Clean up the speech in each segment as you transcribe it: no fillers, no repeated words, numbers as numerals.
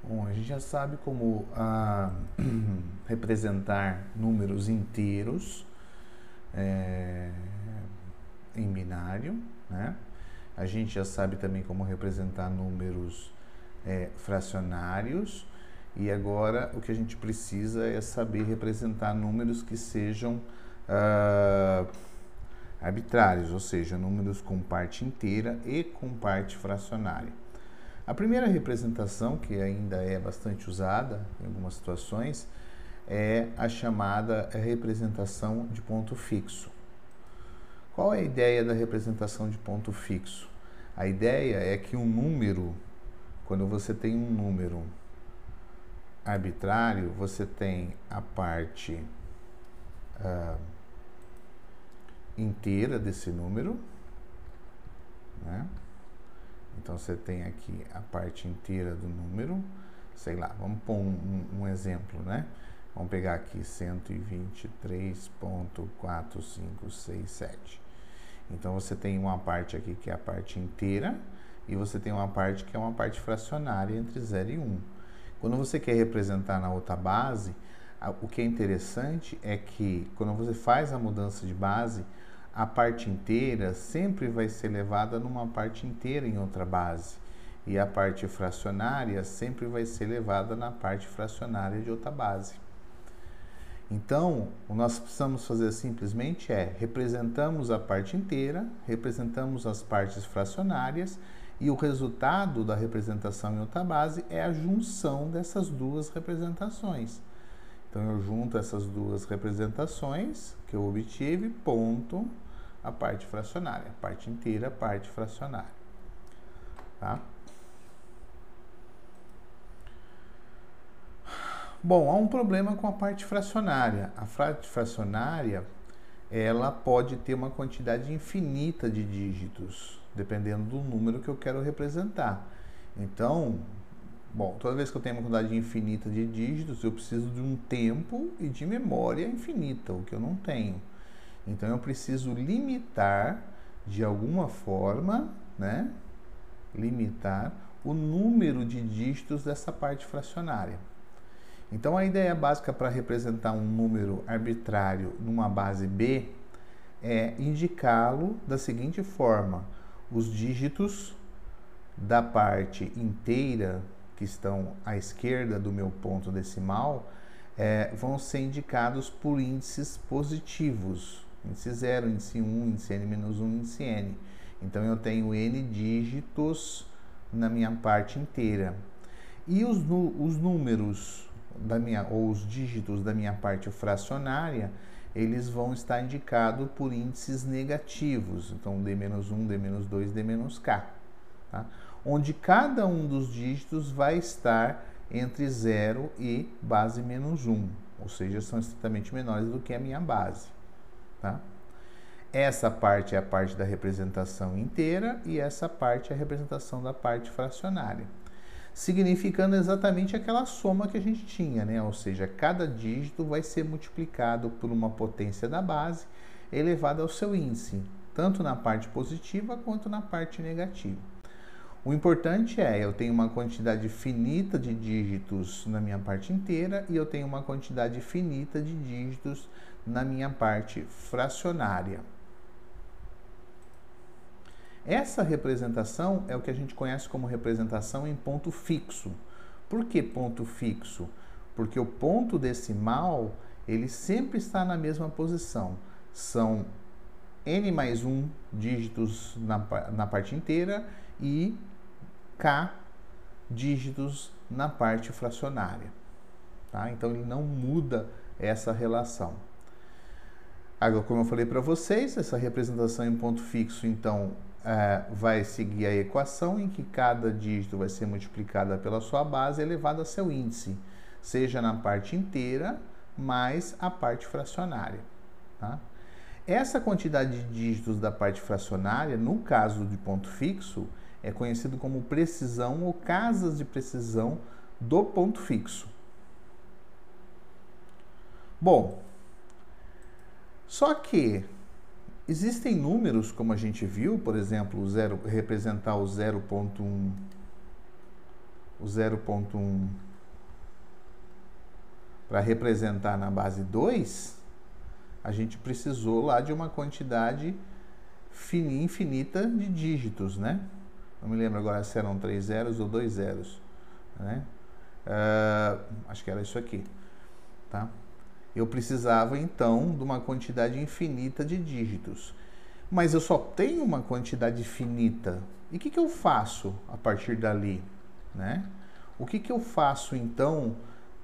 Bom, a gente já sabe como representar números inteiros em binário, né? A gente já sabe também como representar números fracionários, e agora o que a gente precisa é saber representar números que sejam arbitrários, ou seja, números com parte inteira e com parte fracionária. A primeira representação, que ainda é bastante usada em algumas situações, é a chamada representação de ponto fixo. Qual é a ideia da representação de ponto fixo? A ideia é que um número, quando você tem um número arbitrário, você tem a parte inteira desse número, né? Então, você tem aqui a parte inteira do número, sei lá, vamos pôr um exemplo, né? Vamos pegar aqui 123.4567. Então, você tem uma parte aqui que é a parte inteira e você tem uma parte que é uma parte fracionária entre 0 e 1. Quando você quer representar na outra base, o que é interessante é que quando você faz a mudança de base, a parte inteira sempre vai ser levada numa parte inteira em outra base. E a parte fracionária sempre vai ser levada na parte fracionária de outra base. Então, o que nós precisamos fazer simplesmente é representamos a parte inteira, representamos as partes fracionárias, e o resultado da representação em outra base é a junção dessas duas representações. Então, eu junto essas duas representações que eu obtive, ponto, a parte fracionária, a parte inteira, a parte fracionária, tá? Bom, há um problema com a parte fracionária. A parte fracionária, ela pode ter uma quantidade infinita de dígitos, dependendo do número que eu quero representar. Então, bom, toda vez que eu tenho uma quantidade infinita de dígitos, eu preciso de um tempo e de memória infinita, o que eu não tenho. Então, eu preciso limitar, de alguma forma, né? Limitar o número de dígitos dessa parte fracionária. Então, a ideia básica para representar um número arbitrário numa base B é indicá-lo da seguinte forma: os dígitos da parte inteira, que estão à esquerda do meu ponto decimal, vão ser indicados por índices positivos. Índice 0, índice 1, índice n-1, índice n. Então, eu tenho n dígitos na minha parte inteira. E os números ou os dígitos da minha parte fracionária, eles vão estar indicados por índices negativos. Então, d-1, d-2, d-k. Tá? Onde cada um dos dígitos vai estar entre 0 e base menos 1. Ou seja, são estritamente menores do que a minha base. Tá? Essa parte é a parte da representação inteira e essa parte é a representação da parte fracionária, significando exatamente aquela soma que a gente tinha, né? Ou seja, cada dígito vai ser multiplicado por uma potência da base elevada ao seu índice, tanto na parte positiva quanto na parte negativa. O importante eu tenho uma quantidade finita de dígitos na minha parte inteira e eu tenho uma quantidade finita de dígitos na minha parte fracionária. Essa representação é o que a gente conhece como representação em ponto fixo. Por que ponto fixo? Porque o ponto decimal, ele sempre está na mesma posição. São n mais 1 dígitos na parte inteira e k dígitos na parte fracionária. Tá? Então, ele não muda essa relação. Agora, como eu falei para vocês, essa representação em ponto fixo, então, vai seguir a equação em que cada dígito vai ser multiplicado pela sua base elevado a seu índice, seja na parte inteira mais a parte fracionária. Tá? Essa quantidade de dígitos da parte fracionária, no caso de ponto fixo, é conhecido como precisão ou casas de precisão do ponto fixo. Bom, só que existem números, como a gente viu, por exemplo, representar o 0.1 o 0,1 para representar na base 2, a gente precisou lá de uma quantidade infinita de dígitos, né? Não me lembro agora se eram 3 zeros ou 2 zeros, né? Acho que era isso aqui, tá? Eu precisava, então, de uma quantidade infinita de dígitos. Mas eu só tenho uma quantidade finita. E o que eu faço a partir dali, né? O que eu faço, então,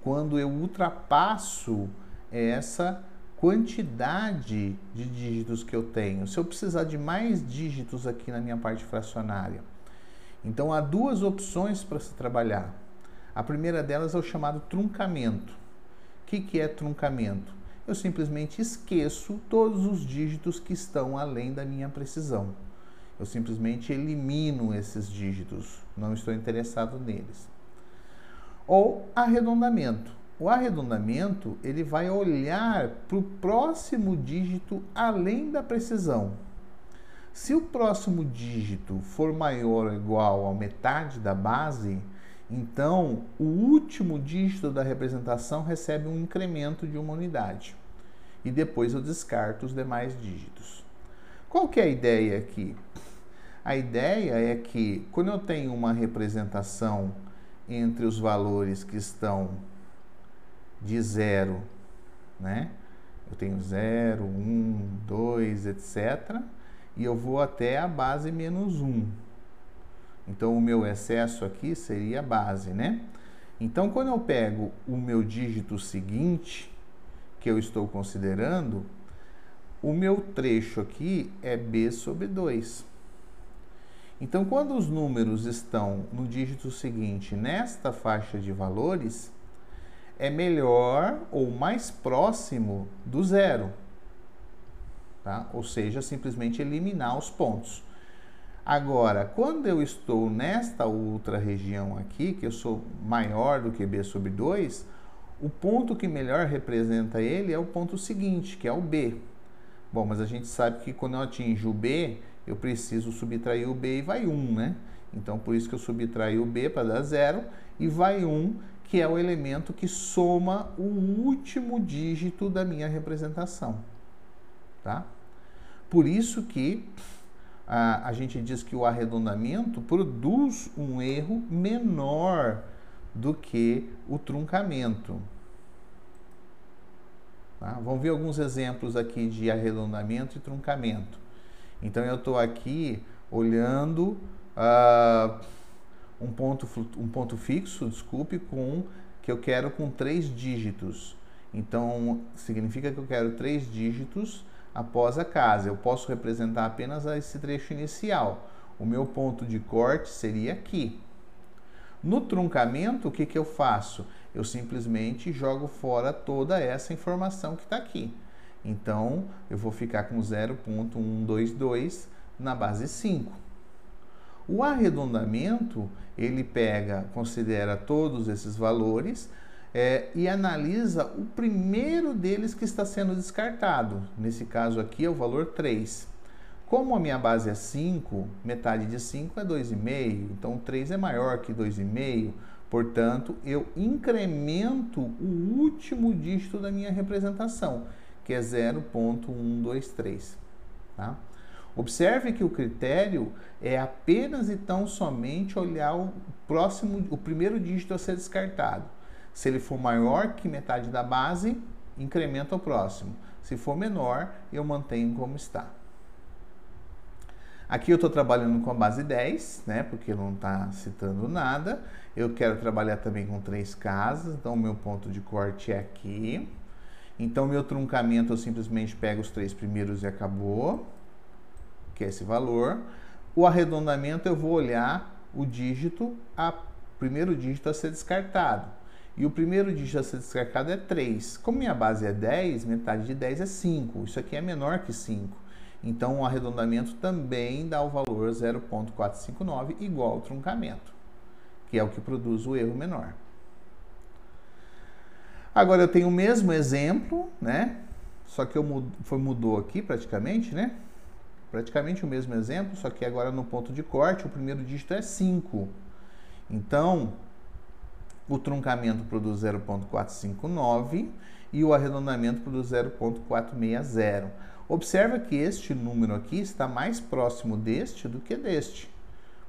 quando eu ultrapasso essa quantidade de dígitos que eu tenho? Se eu precisar de mais dígitos aqui na minha parte fracionária. Então, há duas opções para se trabalhar. A primeira delas é o chamado truncamento. O que é truncamento? Eu simplesmente esqueço todos os dígitos que estão além da minha precisão. Eu simplesmente elimino esses dígitos, não estou interessado neles. Ou arredondamento. O arredondamento, ele vai olhar para o próximo dígito além da precisão. Se o próximo dígito for maior ou igual a metade da base, então o último dígito da representação recebe um incremento de uma unidade. E depois eu descarto os demais dígitos. Qual que é a ideia aqui? A ideia é que quando eu tenho uma representação entre os valores que estão de 0, né? Eu tenho 0, 1, 2, etc. E eu vou até a base menos 1. Então, o meu excesso aqui seria a base, né? Então, quando eu pego o meu dígito seguinte, que eu estou considerando, o meu trecho aqui é b sobre 2. Então, quando os números estão no dígito seguinte, nesta faixa de valores, é melhor ou mais próximo do zero, tá? Ou seja, simplesmente eliminar os pontos. Agora, quando eu estou nesta outra região aqui, que eu sou maior do que b sobre 2, o ponto que melhor representa ele é o ponto seguinte, que é o b. Bom, mas a gente sabe que quando eu atinjo o b, eu preciso subtrair o b e vai 1, né? Então, por isso que eu subtraio o b para dar 0 e vai 1, que é o elemento que soma o último dígito da minha representação, tá? Por isso que a gente diz que o arredondamento produz um erro menor do que o truncamento. Tá? Vamos ver alguns exemplos aqui de arredondamento e truncamento. Então, eu estou aqui olhando um ponto fixo, desculpe, que eu quero com 3 dígitos. Então, significa que eu quero 3 dígitos após a casa. Eu posso representar apenas esse trecho inicial. O meu ponto de corte seria aqui. No truncamento, o que eu faço? Eu simplesmente jogo fora toda essa informação que está aqui. Então, eu vou ficar com 0,122 na base 5. O arredondamento, ele considera todos esses valores e analisa o primeiro deles que está sendo descartado. Nesse caso aqui é o valor 3. Como a minha base é 5, metade de 5 é 2,5, então 3 é maior que 2,5, portanto, eu incremento o último dígito da minha representação, que é 0,123. Tá? Observe que o critério é apenas e tão somente olhar o primeiro dígito a ser descartado. Se ele for maior que metade da base, incrementa o próximo. Se for menor, eu mantenho como está. Aqui eu estou trabalhando com a base 10, né, porque não está citando nada. Eu quero trabalhar também com 3 casas, então o meu ponto de corte é aqui. Então, meu truncamento, eu simplesmente pego os 3 primeiros e acabou, que é esse valor. O arredondamento, eu vou olhar o primeiro dígito a ser descartado. E o primeiro dígito a ser descartado é 3. Como minha base é 10, metade de 10 é 5. Isso aqui é menor que 5. Então, o arredondamento também dá o valor 0,459 igual ao truncamento, que é o que produz o erro menor. Agora, eu tenho o mesmo exemplo, né? Só que mudou aqui praticamente, né? Praticamente o mesmo exemplo, só que agora no ponto de corte, o primeiro dígito é 5. Então, o truncamento produz 0,459 e o arredondamento produz 0,460. Observa que este número aqui está mais próximo deste do que deste.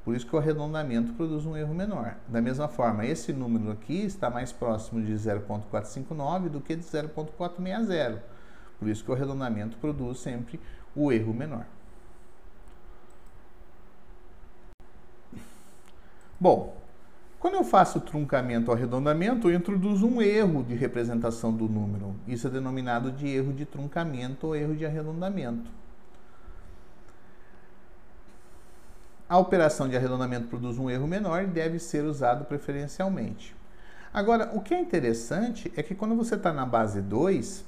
Por isso que o arredondamento produz um erro menor. Da mesma forma, esse número aqui está mais próximo de 0,459 do que de 0,460. Por isso que o arredondamento produz sempre o erro menor. Bom, quando eu faço truncamento ou arredondamento, eu introduzo um erro de representação do número. Isso é denominado de erro de truncamento ou erro de arredondamento. A operação de arredondamento produz um erro menor e deve ser usado preferencialmente. Agora, o que é interessante é que quando você está na base 2,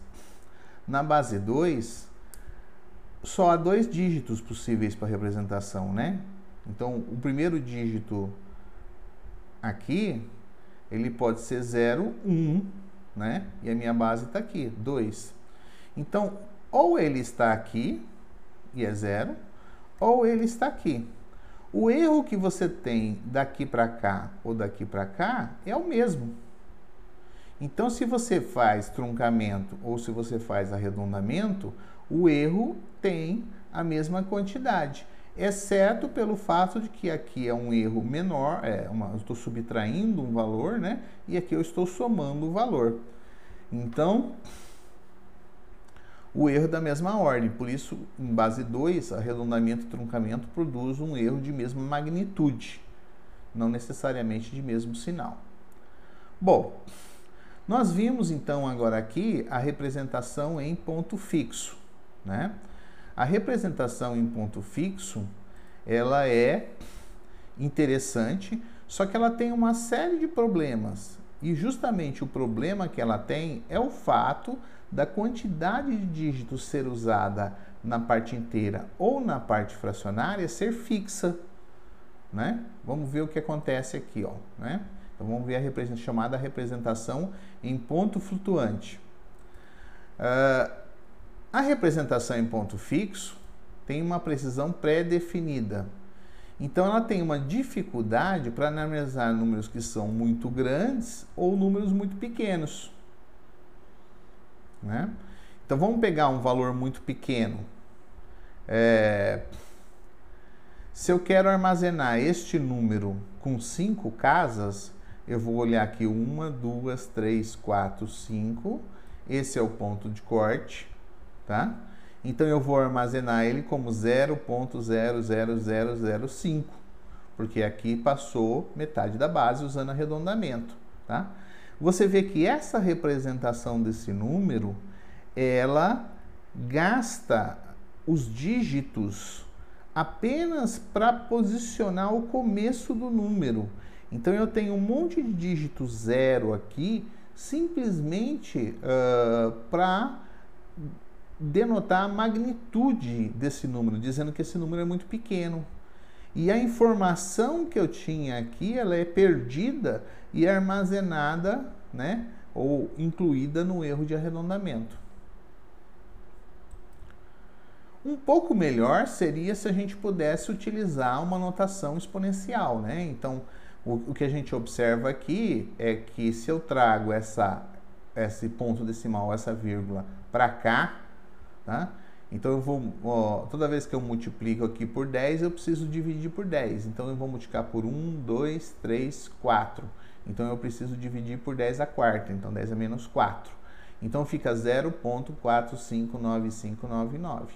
só há 2 dígitos possíveis para representação, né? Então, o primeiro dígito aqui, ele pode ser 0, 1, né? E a minha base está aqui, 2. Então, ou ele está aqui, e é 0, ou ele está aqui. O erro que você tem daqui para cá ou daqui para cá é o mesmo. Então, se você faz truncamento ou se você faz arredondamento, o erro tem a mesma quantidade, exceto pelo fato de que aqui é um erro menor, eu estou subtraindo um valor, né? E aqui eu estou somando o valor. Então, o erro é da mesma ordem, por isso, em base 2, arredondamento e truncamento produz um erro de mesma magnitude, não necessariamente de mesmo sinal. Bom, nós vimos então agora aqui a representação em ponto fixo, né? A representação em ponto fixo, ela é interessante, só que ela tem uma série de problemas. E justamente o problema que ela tem é o fato da quantidade de dígitos ser usada na parte inteira ou na parte fracionária ser fixa, né? Vamos ver o que acontece aqui, ó, né? Então vamos ver a chamada representação em ponto flutuante. A representação em ponto fixo tem uma precisão pré-definida. Então, ela tem uma dificuldade para analisar números que são muito grandes ou números muito pequenos, né? Então, vamos pegar um valor muito pequeno. Se eu quero armazenar este número com 5 casas, eu vou olhar aqui 1, 2, 3, 4, 5. Esse é o ponto de corte, tá? Então, eu vou armazenar ele como 0,00005, porque aqui passou metade da base usando arredondamento, tá? Você vê que essa representação desse número, ela gasta os dígitos apenas para posicionar o começo do número. Então, eu tenho um monte de dígito 0 aqui, simplesmente para denotar a magnitude desse número, dizendo que esse número é muito pequeno. E a informação que eu tinha aqui, ela é perdida e armazenada, né, ou incluída no erro de arredondamento. Um pouco melhor seria se a gente pudesse utilizar uma notação exponencial, né? Então, o que a gente observa aqui é que se eu trago esse ponto decimal, essa vírgula, para cá, tá? Então, eu vou, toda vez que eu multiplico aqui por 10, eu preciso dividir por 10. Então, eu vou multiplicar por 1, 2, 3, 4. Então, eu preciso dividir por 10 a quarta. Então, 10 a menos 4. Então, fica 0,459599.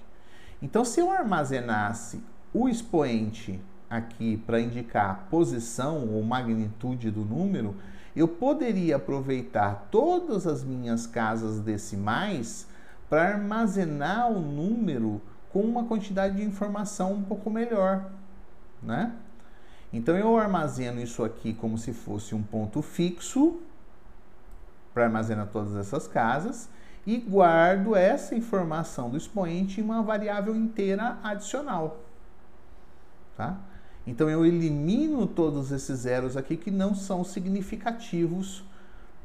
Então, se eu armazenasse o expoente aqui para indicar a posição ou magnitude do número, eu poderia aproveitar todas as minhas casas decimais para armazenar o número com uma quantidade de informação um pouco melhor, né? Então, eu armazeno isso aqui como se fosse um ponto fixo para armazenar todas essas casas e guardo essa informação do expoente em uma variável inteira adicional, tá? Então, eu elimino todos esses zeros aqui que não são significativos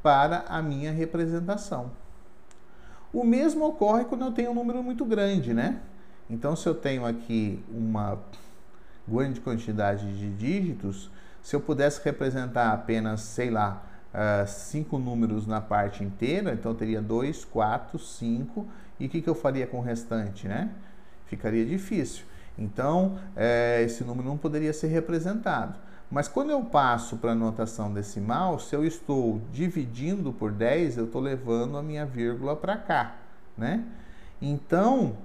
para a minha representação. O mesmo ocorre quando eu tenho um número muito grande, né? Então, se eu tenho aqui uma grande quantidade de dígitos, se eu pudesse representar apenas, sei lá, 5 números na parte inteira, então eu teria 2, 4, 5, e o que eu faria com o restante, né? Ficaria difícil. Então, esse número não poderia ser representado. Mas quando eu passo para a notação decimal, se eu estou dividindo por 10, eu estou levando a minha vírgula para cá, né? Então,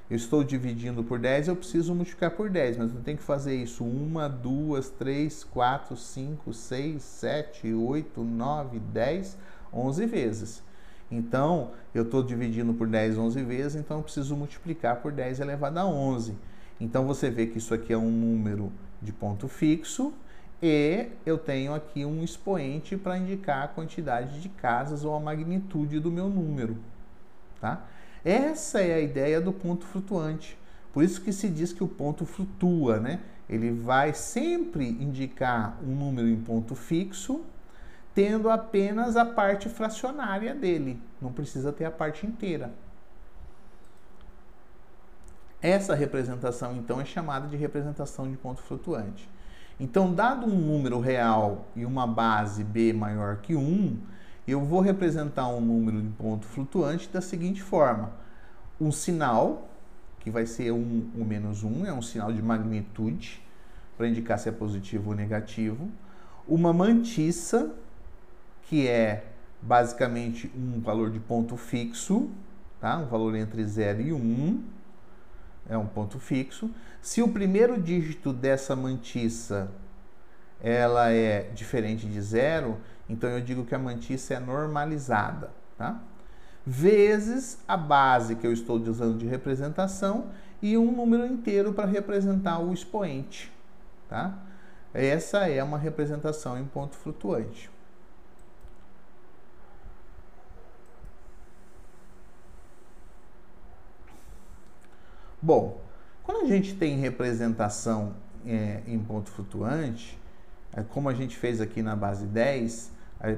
eu estou dividindo por 10, eu preciso multiplicar por 10, mas eu tenho que fazer isso 1, 2, 3, 4, 5, 6, 7, 8, 9, 10, 11 vezes. Então, eu estou dividindo por 10, 11 vezes, então eu preciso multiplicar por 10 elevado a 11. Então, você vê que isso aqui é um número de ponto fixo e eu tenho aqui um expoente para indicar a quantidade de casas ou a magnitude do meu número, tá? Essa é a ideia do ponto flutuante. Por isso que se diz que o ponto flutua, né? Ele vai sempre indicar um número em ponto fixo, tendo apenas a parte fracionária dele. Não precisa ter a parte inteira. Essa representação, então, é chamada de representação de ponto flutuante. Então, dado um número real e uma base B maior que 1, eu vou representar um número de ponto flutuante da seguinte forma. Um sinal, que vai ser 1 ou menos 1, é um sinal de magnitude, para indicar se é positivo ou negativo. Uma mantissa, que é basicamente um valor de ponto fixo, tá? Um valor entre 0 e 1. É um ponto fixo. Se o primeiro dígito dessa mantissa ela é diferente de 0, então eu digo que a mantissa é normalizada, tá? Vezes a base que eu estou usando de representação e um número inteiro para representar o expoente, tá? Essa é uma representação em ponto flutuante. Bom, quando a gente tem representação em ponto flutuante, como a gente fez aqui na base 10,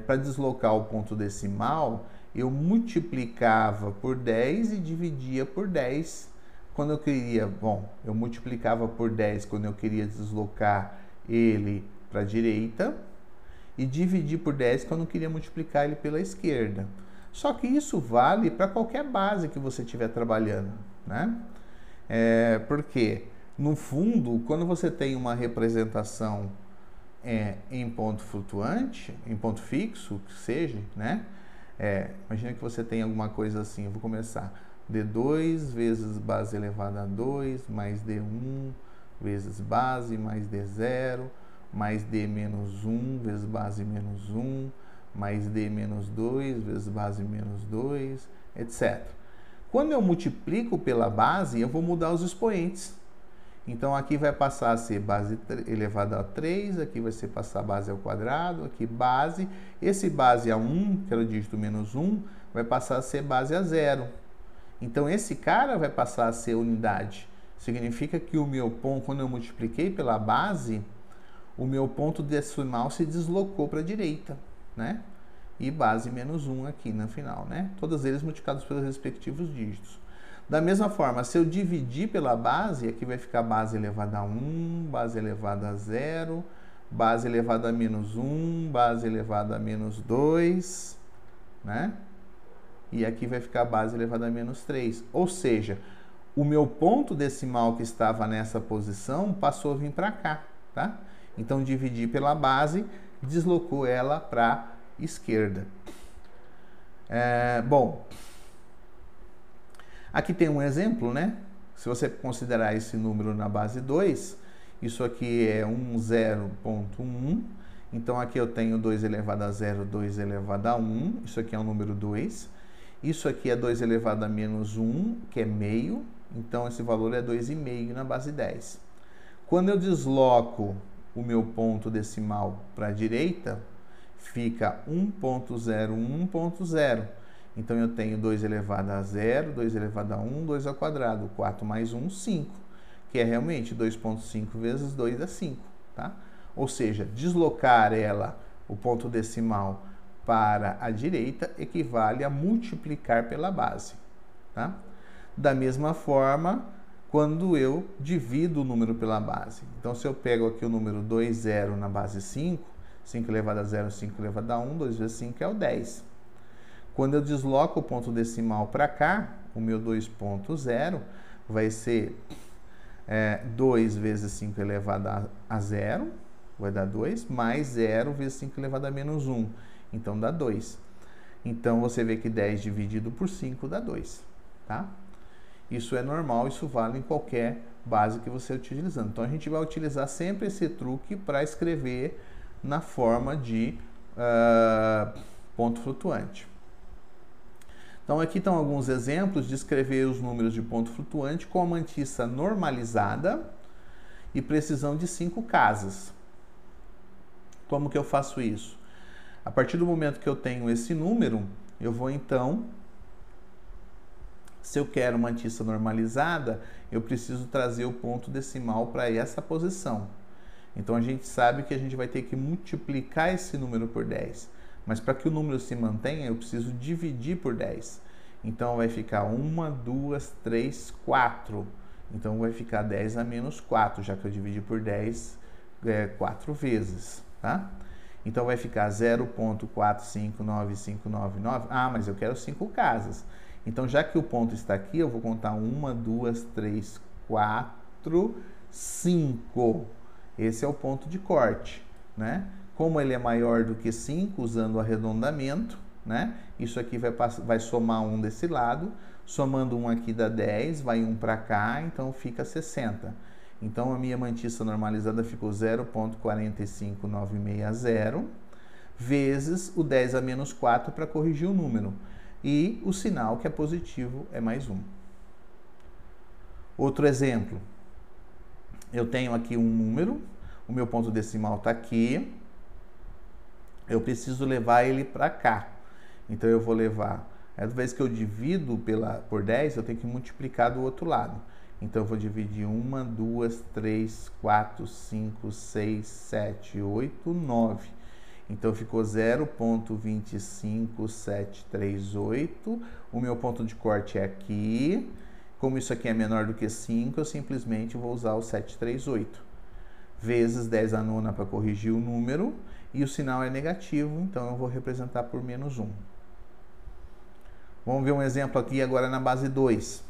para deslocar o ponto decimal, eu multiplicava por 10 e dividia por 10 quando eu queria. Bom, eu multiplicava por 10 quando eu queria deslocar ele para a direita e dividir por 10 quando eu queria multiplicar ele pela esquerda. Só que isso vale para qualquer base que você estiver trabalhando, né? Porque, no fundo, quando você tem uma representação em ponto flutuante, em ponto fixo, que seja, né? Imagina que você tem alguma coisa assim, eu vou começar. D2 vezes base elevada a 2, mais D1 vezes base, mais D0, mais D menos 1 vezes base menos 1, mais D menos 2 vezes base menos 2, etc. Quando eu multiplico pela base, eu vou mudar os expoentes. Então, aqui vai passar a ser base elevada a 3, aqui vai ser passar base ao quadrado, aqui base. Esse base a 1, que era o dígito menos 1, vai passar a ser base a 0. Então, esse cara vai passar a ser unidade. Significa que o meu ponto, quando eu multipliquei pela base, o meu ponto decimal se deslocou para a direita, né? E base menos 1 aqui no final, né? Todos eles multiplicados pelos respectivos dígitos. Da mesma forma, se eu dividir pela base, aqui vai ficar base elevada a 1, base elevada a 0, base elevada a menos 1, base elevada a menos 2, né? E aqui vai ficar base elevada a menos 3. Ou seja, o meu ponto decimal que estava nessa posição passou a vir para cá, tá? Então, dividir pela base, deslocou ela para esquerda. Bom, aqui tem um exemplo, né? Se você considerar esse número na base 2, isso aqui é 10.1, então aqui eu tenho 2 elevado a 0, 2 elevado a 1, isso aqui é o número 2. Isso aqui é 2 elevado a menos 1, que é meio, então esse valor é 2,5 na base 10. Quando eu desloco o meu ponto decimal para a direita, fica 1.0, 1.0. Então, eu tenho 2 elevado a 0, 2 elevado a 1, 2 ao quadrado. 4 mais 1, 5. Que é realmente 2.5 vezes 2 dá 5. Tá? Ou seja, deslocar o ponto decimal para a direita, equivale a multiplicar pela base. Tá? Da mesma forma, quando eu divido o número pela base. Então, se eu pego aqui o número 2,0 na base 5, 5 elevado a 0, 5 elevado a 1, 2 vezes 5 é o 10. Quando eu desloco o ponto decimal para cá, o meu 2.0 vai ser 2 vezes 5 elevado a 0, vai dar 2, mais 0 vezes 5 elevado a menos 1, então dá 2. Então, você vê que 10 dividido por 5 dá 2, tá? Isso é normal, isso vale em qualquer base que você utilizando. Então, a gente vai utilizar sempre esse truque para escrever na forma de ponto flutuante. Então, aqui estão alguns exemplos de escrever os números de ponto flutuante com a mantissa normalizada e precisão de 5 casas. Como que eu faço isso? A partir do momento que eu tenho esse número, eu vou então, se eu quero mantissa normalizada, eu preciso trazer o ponto decimal para essa posição. Então, a gente sabe que a gente vai ter que multiplicar esse número por 10. Mas para que o número se mantenha, eu preciso dividir por 10. Então, vai ficar 1, 2, 3, 4. Então, vai ficar 10 a menos 4, já que eu dividi por 10 4 vezes, tá? Então, vai ficar 0.45959. Ah, mas eu quero 5 casas. Então, já que o ponto está aqui, eu vou contar 1, 2, 3, 4, 5. Esse é o ponto de corte, né? Como ele é maior do que 5, usando o arredondamento, né? Isso aqui vai somar 1 desse lado, somando 1 aqui dá 10, vai 1 para cá, então fica 60. Então, a minha mantissa normalizada ficou 0.45960, vezes o 10 a menos 4 para corrigir o número. E o sinal, que é positivo, é mais 1. Outro exemplo. Eu tenho aqui um número, o meu ponto decimal está aqui, eu preciso levar ele para cá. Então, eu vou levar, cada vez que eu divido por 10, eu tenho que multiplicar do outro lado. Então, eu vou dividir 1, 2, 3, 4, 5, 6, 7, 8, 9. Então, ficou 0.25738. O meu ponto de corte é aqui. Como isso aqui é menor do que 5, eu simplesmente vou usar o 738. Vezes 10 a nona para corrigir o número. E o sinal é negativo, então eu vou representar por menos 1. Vamos ver um exemplo aqui agora na base 2.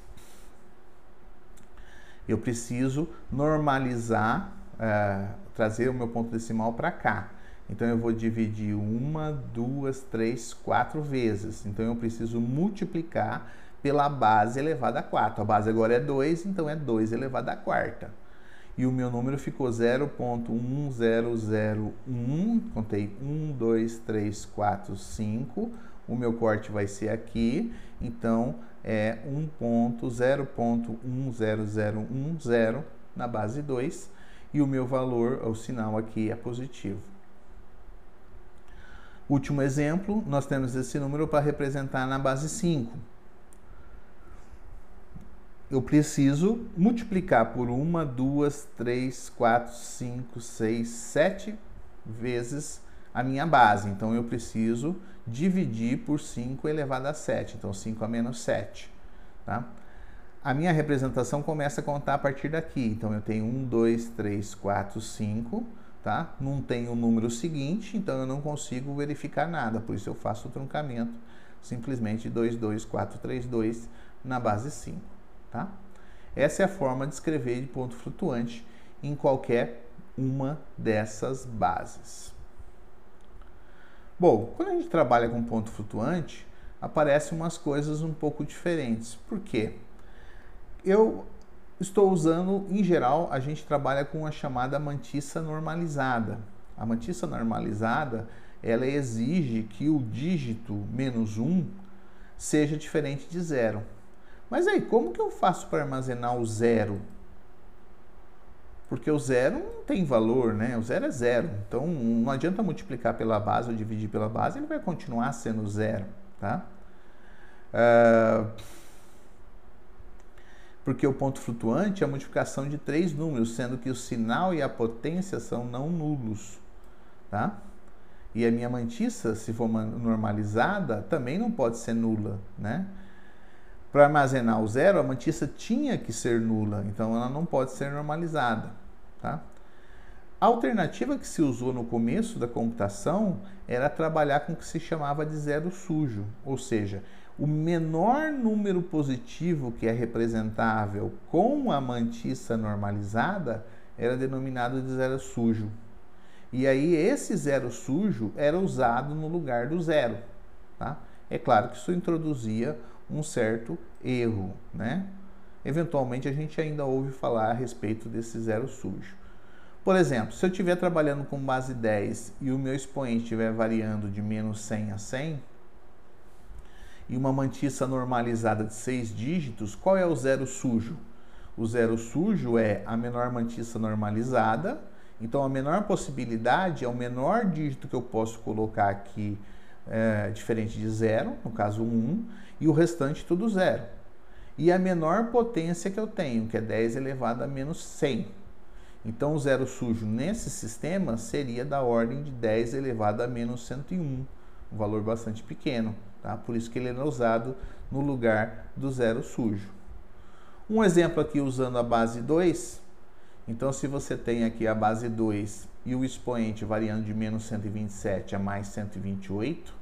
Eu preciso normalizar, trazer o meu ponto decimal para cá. Então, eu vou dividir 1, 2, 3, 4 vezes. Então, eu preciso multiplicar pela base elevada a 4. A base agora é 2, então é 2 elevado a quarta. E o meu número ficou 0.1001. Contei 1, 2, 3, 4, 5. O meu corte vai ser aqui. Então, é 0.10010 na base 2. E o meu valor, o sinal aqui é positivo. Último exemplo, nós temos esse número para representar na base 5. Eu preciso multiplicar por 1, 2, 3, 4, 5, 6, 7 vezes a minha base. Então, eu preciso dividir por 5 elevado a 7. Então, 5 a menos 7. Tá? A minha representação começa a contar a partir daqui. Então, eu tenho 1, 2, 3, 4, 5. Tá? Não tem o número seguinte, então eu não consigo verificar nada. Por isso, eu faço o truncamento. Simplesmente 2, 2, 4, 3, 2 na base 5. Tá? Essa é a forma de escrever de ponto flutuante em qualquer uma dessas bases. Bom, quando a gente trabalha com ponto flutuante, aparecem umas coisas um pouco diferentes. Por quê? Eu estou usando, em geral, a gente trabalha com a chamada mantissa normalizada. A mantissa normalizada, ela exige que o dígito menos 1 seja diferente de 0. Mas aí, como que eu faço para armazenar o 0? Porque o 0 não tem valor, né? O 0 é 0. Então, não adianta multiplicar pela base ou dividir pela base, ele vai continuar sendo 0, tá? Porque o ponto flutuante é a multiplicação de 3 números, sendo que o sinal e a potência são não nulos, tá? E a minha mantissa, se for normalizada, também não pode ser nula, né? Para armazenar o 0, a mantissa tinha que ser nula, então ela não pode ser normalizada, tá? A alternativa que se usou no começo da computação era trabalhar com o que se chamava de zero sujo, ou seja, o menor número positivo que é representável com a mantissa normalizada era denominado de zero sujo. E aí esse zero sujo era usado no lugar do zero. Tá? É claro que isso introduzia um certo erro, né? Eventualmente a gente ainda ouve falar a respeito desse zero sujo. Por exemplo, se eu estiver trabalhando com base 10 e o meu expoente estiver variando de menos 100 a 100, e uma mantissa normalizada de 6 dígitos, qual é o zero sujo? O zero sujo é a menor mantissa normalizada, então a menor possibilidade é o menor dígito que eu posso colocar aqui, diferente de zero, no caso 1, e o restante tudo zero. E a menor potência que eu tenho, que é 10 elevado a menos 100. Então, o zero sujo nesse sistema seria da ordem de 10 elevado a menos 101, um valor bastante pequeno, tá? Por isso que ele é usado no lugar do zero sujo. Um exemplo aqui usando a base 2, então se você tem aqui a base 2 e o expoente variando de menos 127 a mais 128,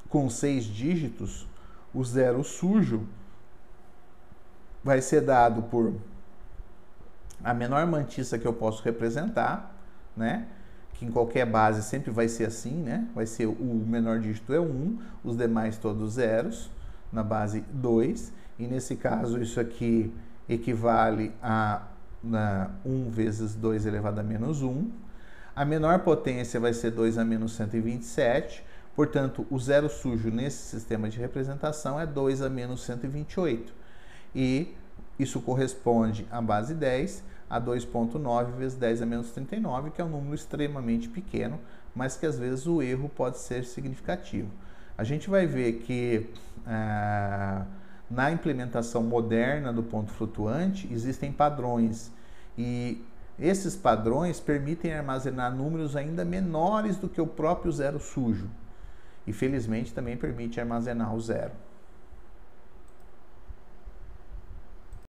com 6 dígitos, o zero sujo vai ser dado por a menor mantissa que eu posso representar, né? Que em qualquer base sempre vai ser assim, né? Vai ser o menor dígito é 1, os demais todos zeros, na base 2. E nesse caso, isso aqui equivale a 1 vezes 2 elevado a menos 1. A menor potência vai ser 2 a menos 127. Portanto, o zero sujo nesse sistema de representação é 2 a menos 128. E isso corresponde à base 10, a 2,9 vezes 10 a menos 39, que é um número extremamente pequeno, mas que às vezes o erro pode ser significativo. A gente vai ver que na implementação moderna do ponto flutuante existem padrões, e esses padrões permitem armazenar números ainda menores do que o próprio zero sujo, e felizmente também permite armazenar o zero.